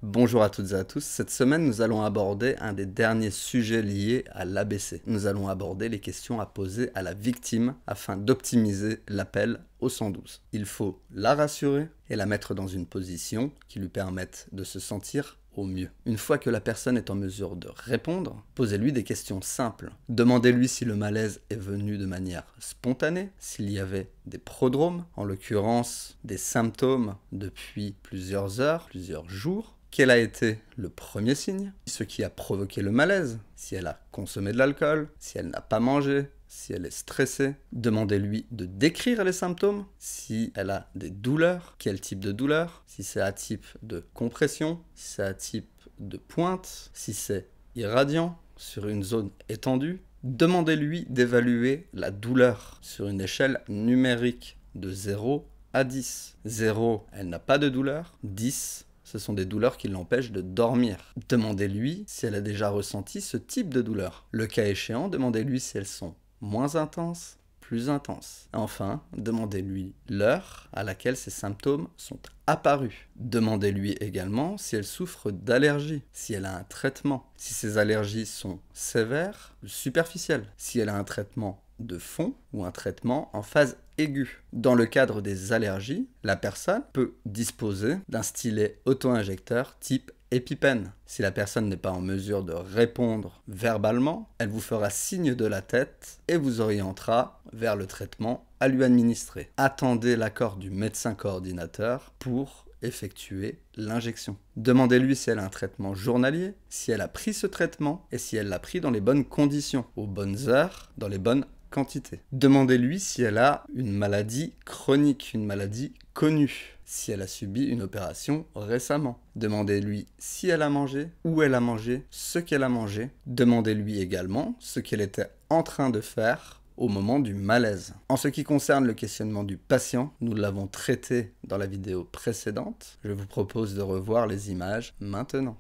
Bonjour à toutes et à tous, cette semaine nous allons aborder un des derniers sujets liés à l'ABC. Nous allons aborder les questions à poser à la victime afin d'optimiser l'appel au 112. Il faut la rassurer et la mettre dans une position qui lui permette de se sentir au mieux. Une fois que la personne est en mesure de répondre, posez-lui des questions simples. Demandez-lui si le malaise est venu de manière spontanée, s'il y avait des prodromes, en l'occurrence des symptômes depuis plusieurs heures, plusieurs jours. Quel a été le premier signe? Ce qui a provoqué le malaise? Si elle a consommé de l'alcool? Si elle n'a pas mangé? Si elle est stressée? Demandez-lui de décrire les symptômes. Si elle a des douleurs, quel type de douleur? Si c'est à type de compression? Si c'est à type de pointe? Si c'est irradiant sur une zone étendue? Demandez-lui d'évaluer la douleur sur une échelle numérique de 0 à 10. 0, elle n'a pas de douleur. 10, ce sont des douleurs qui l'empêchent de dormir. Demandez-lui si elle a déjà ressenti ce type de douleur. Le cas échéant, demandez-lui si elles sont moins intenses, plus intenses. Enfin, demandez-lui l'heure à laquelle ces symptômes sont apparus. Demandez-lui également si elle souffre d'allergies, si elle a un traitement, si ces allergies sont sévères ou superficielles, si elle a un traitement de fond ou un traitement en phase aiguë. Dans le cadre des allergies, la personne peut disposer d'un stylet auto-injecteur type EpiPen. Si la personne n'est pas en mesure de répondre verbalement, elle vous fera signe de la tête et vous orientera vers le traitement à lui administrer. Attendez l'accord du médecin coordinateur pour effectuer l'injection. Demandez-lui si elle a un traitement journalier, si elle a pris ce traitement et si elle l'a pris dans les bonnes conditions, aux bonnes heures, dans les bonnes quantités. Demandez-lui si elle a une maladie chronique, une maladie connue, si elle a subi une opération récemment. Demandez-lui si elle a mangé, où elle a mangé, ce qu'elle a mangé. Demandez-lui également ce qu'elle était en train de faire au moment du malaise. En ce qui concerne le questionnement du patient, nous l'avons traité dans la vidéo précédente. Je vous propose de revoir les images maintenant.